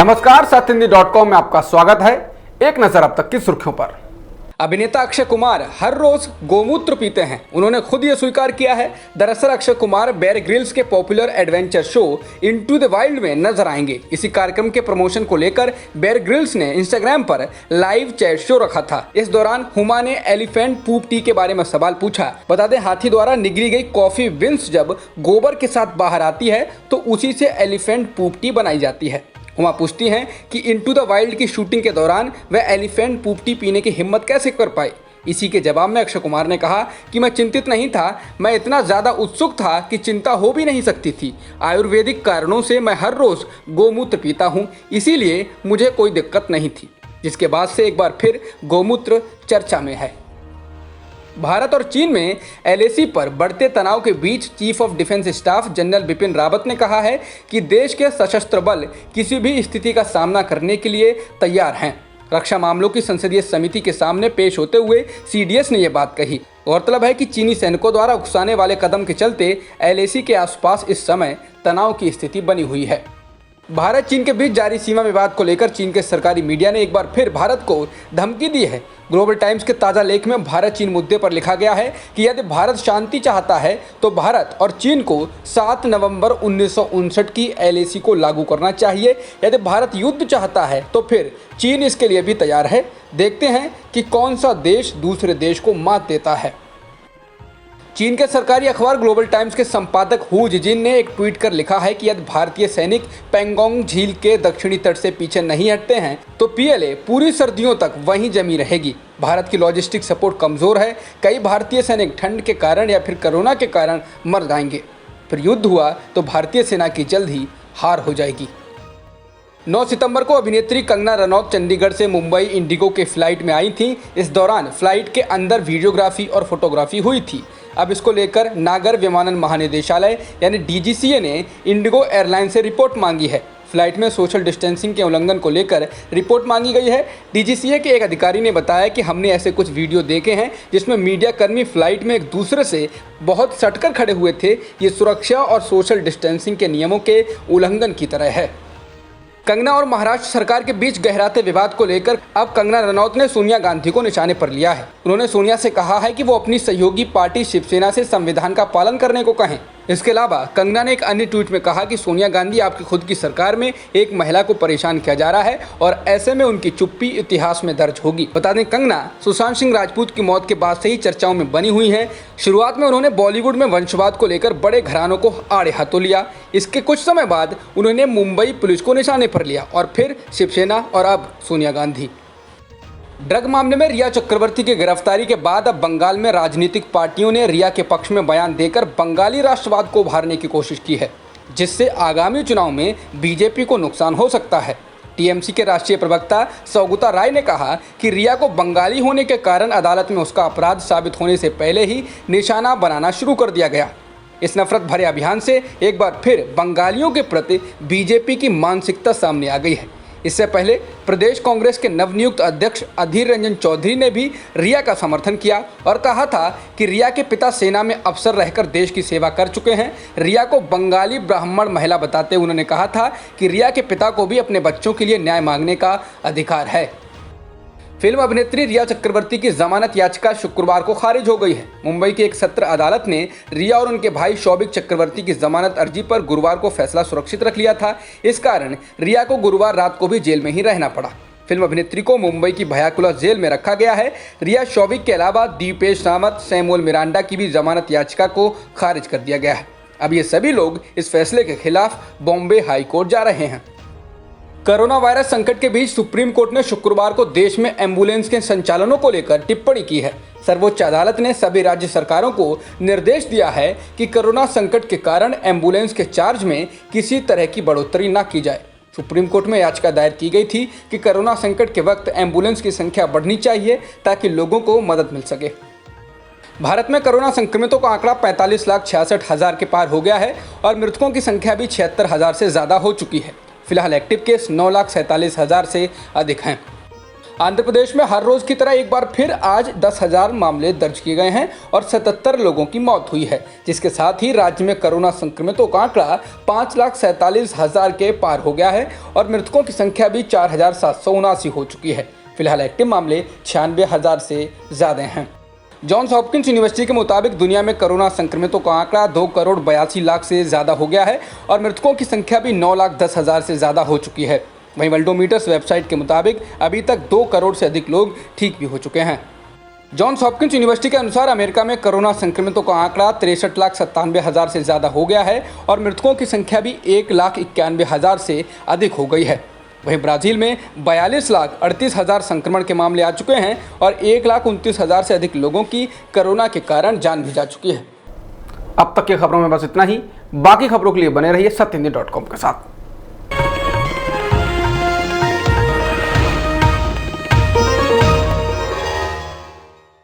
नमस्कार, सत्यहिंदी.com में आपका स्वागत है। एक नजर अब तक की सुर्खियों पर। अभिनेता अक्षय कुमार हर रोज गोमूत्र पीते हैं। उन्होंने खुद ये स्वीकार किया है। दरअसल अक्षय कुमार बेयर ग्रिल्स के popular adventure show into the wild में नजर आएंगे। इसी कार्यक्रम के प्रमोशन को लेकर बेयर ग्रिल्स ने इंस्टाग्राम पर लाइव चैट शो रखा था। इस दौरान हुमा ने एलिफेंट पूप टी के बारे में सवाल पूछा। बता दें, हाथी द्वारा निगली गई कॉफी बिन्स जब गोबर के साथ बाहर आती है तो उसी से एलिफेंट पूप टी बनाई जाती है। हुमा पूछती हैं कि इनटू द वाइल्ड की शूटिंग के दौरान वह एलिफेंट पूप टी पीने की हिम्मत कैसे कर पाए। इसी के जवाब में अक्षय कुमार ने कहा कि मैं चिंतित नहीं था, मैं इतना ज़्यादा उत्सुक था कि चिंता हो भी नहीं सकती थी। आयुर्वेदिक कारणों से मैं हर रोज़ गोमूत्र पीता हूँ, इसीलिए मुझे कोई दिक्कत नहीं थी। जिसके बाद से एक बार फिर गोमूत्र चर्चा में है। भारत और चीन में एलएसी पर बढ़ते तनाव के बीच chief of defence staff general Bipin Rawat ने कहा है कि देश के सशस्त्र बल किसी भी स्थिति का सामना करने के लिए तैयार हैं। रक्षा मामलों की संसदीय समिति के सामने पेश होते हुए सीडीएस ने यह बात कही। गौरतलब है कि चीनी सैनिकों द्वारा उकसाने वाले कदम के चलते एलएसी के आसपास इस समय तनाव की स्थिति बनी हुई है। भारत चीन के बीच जारी सीमा विवाद को लेकर चीन के सरकारी मीडिया ने एक बार फिर भारत को धमकी दी है। ग्लोबल टाइम्स के ताज़ा लेख में भारत चीन मुद्दे पर लिखा गया है कि यदि भारत शांति चाहता है तो भारत और चीन को 7 नवंबर 1959 की एलएसी को लागू करना चाहिए। यदि भारत युद्ध चाहता है तो फिर चीन इसके लिए भी तैयार है। देखते हैं कि कौन सा देश दूसरे देश को मात देता है। चीन के सरकारी अखबार ग्लोबल टाइम्स के संपादक हु जिजिन ने एक ट्वीट कर लिखा है कि यदि भारतीय सैनिक पेंगोंग झील के दक्षिणी तट से पीछे नहीं हटते हैं तो पीएलए पूरी सर्दियों तक वहीं जमी रहेगी। भारत की लॉजिस्टिक सपोर्ट कमज़ोर है। कई भारतीय सैनिक ठंड के कारण या फिर कोरोना के कारण मर जाएंगे। फिर युद्ध हुआ तो भारतीय सेना की जल्द ही हार हो जाएगी। 9 सितंबर को अभिनेत्री कंगना रनौत चंडीगढ़ से मुंबई इंडिगो के फ्लाइट में आई थी। इस दौरान फ्लाइट के अंदर वीडियोग्राफी और फोटोग्राफी हुई थी। अब इसको लेकर नागर विमानन महानिदेशालय यानी डीजीसीए ने इंडिगो एयरलाइन से रिपोर्ट मांगी है। फ्लाइट में सोशल डिस्टेंसिंग के उल्लंघन को लेकर रिपोर्ट मांगी गई है। डीजीसीए के एक अधिकारी ने बताया कि हमने ऐसे कुछ वीडियो देखे हैं जिसमें मीडिया कर्मी फ्लाइट में एक दूसरे से बहुत सटकर खड़े हुए थे। ये सुरक्षा और सोशल डिस्टेंसिंग के नियमों के उल्लंघन की तरह है। कंगना और महाराष्ट्र सरकार के बीच गहराते विवाद को लेकर अब कंगना रनौत ने सोनिया गांधी को निशाने पर लिया है। उन्होंने सोनिया से कहा है कि वो अपनी सहयोगी पार्टी शिवसेना से संविधान का पालन करने को कहें। इसके अलावा कंगना ने एक अन्य ट्वीट में कहा कि सोनिया गांधी आपकी खुद की सरकार में एक महिला को परेशान किया जा रहा है और ऐसे में उनकी चुप्पी इतिहास में दर्ज होगी। बता दें, कंगना सुशांत सिंह राजपूत की मौत के बाद से ही चर्चाओं में बनी हुई हैं। शुरुआत में उन्होंने बॉलीवुड में वंशवाद को लेकर बड़े घरानों को आड़े हाथों लिया। इसके कुछ समय बाद उन्होंने मुंबई पुलिस को निशाने पर लिया और फिर शिवसेना और अब सोनिया गांधी। ड्रग मामले में रिया चक्रवर्ती की गिरफ्तारी के बाद अब बंगाल में राजनीतिक पार्टियों ने रिया के पक्ष में बयान देकर बंगाली राष्ट्रवाद को उभारने की कोशिश की है, जिससे आगामी चुनाव में बीजेपी को नुकसान हो सकता है। टीएमसी के राष्ट्रीय प्रवक्ता सौगता राय ने कहा कि रिया को बंगाली होने के कारण अदालत में उसका अपराध साबित होने से पहले ही निशाना बनाना शुरू कर दिया गया। इस नफरत भरे अभियान से एक बार फिर बंगालियों के प्रति बीजेपी की मानसिकता सामने आ गई है। इससे पहले प्रदेश कांग्रेस के नवनियुक्त अध्यक्ष अधीर रंजन चौधरी ने भी रिया का समर्थन किया और कहा था कि रिया के पिता सेना में अफसर रहकर देश की सेवा कर चुके हैं। रिया को बंगाली ब्राह्मण महिला बताते उन्होंने कहा था कि रिया के पिता को भी अपने बच्चों के लिए न्याय मांगने का अधिकार है। फिल्म अभिनेत्री रिया चक्रवर्ती की जमानत याचिका शुक्रवार को खारिज हो गई है। मुंबई की एक सत्र अदालत ने रिया और उनके भाई शौविक चक्रवर्ती की जमानत अर्जी पर गुरुवार को फैसला सुरक्षित रख लिया था। इस कारण रिया को गुरुवार रात को भी जेल में ही रहना पड़ा। फिल्म अभिनेत्री को मुंबई की भयाकुला जेल में रखा गया है। रिया, शौविक के अलावा दीपेश रावत, सैमुअल मिरांडा की भी जमानत याचिका को खारिज कर दिया गया है। अब ये सभी लोग इस फैसले के खिलाफ बॉम्बे हाई कोर्ट जा रहे हैं। कोरोना वायरस संकट के बीच सुप्रीम कोर्ट ने शुक्रवार को देश में एम्बुलेंस के संचालनों को लेकर टिप्पणी की है। सर्वोच्च अदालत ने सभी राज्य सरकारों को निर्देश दिया है कि कोरोना संकट के कारण एम्बुलेंस के चार्ज में किसी तरह की बढ़ोतरी न की जाए। सुप्रीम कोर्ट में याचिका दायर की गई थी कि कोरोना संकट के वक्त एम्बुलेंस की संख्या बढ़नी चाहिए ताकि लोगों को मदद मिल सके। भारत में कोरोना संक्रमितों का आंकड़ा 45,66,000 के पार हो गया है और मृतकों की संख्या भी 76,000 से ज़्यादा हो चुकी है। फिलहाल एक्टिव केस 9,47,000 से अधिक हैं। आंध्र प्रदेश में हर रोज की तरह एक बार फिर आज 10,000 मामले दर्ज किए गए हैं और 77 लोगों की मौत हुई है, जिसके साथ ही राज्य में कोरोना संक्रमितों का आंकड़ा 5,47,000 के पार हो गया है और मृतकों की संख्या भी 4,779 हो चुकी है। फिलहाल एक्टिव मामले 96,000 से ज्यादा हैं। जॉन्स हॉपकिंस यूनिवर्सिटी के मुताबिक दुनिया में कोरोना संक्रमितों का आंकड़ा 2,82,00,000 से ज्यादा हो गया है और मृतकों की संख्या भी 9,10,000 से ज्यादा हो चुकी है। वहीं वर्ल्डोमीटर्स वेबसाइट के मुताबिक अभी तक 2 करोड़ से अधिक लोग ठीक भी हो चुके हैं। जॉन्स हॉपकिंस यूनिवर्सिटी के अनुसार अमेरिका में कोरोना संक्रमितों का आंकड़ा 63,97,000 से ज़्यादा हो गया है और मृतकों की संख्या भी 1,91,000 से अधिक हो गई है। वहीं ब्राज़ील में 42,38,000 संक्रमण के मामले आ चुके हैं और 1,29,000 से अधिक लोगों की कोरोना के कारण जान भी जा चुकी है। अब तक की खबरों में बस इतना ही। बाकी खबरों के लिए बने रहिए सत्यहिंदी.com के साथ।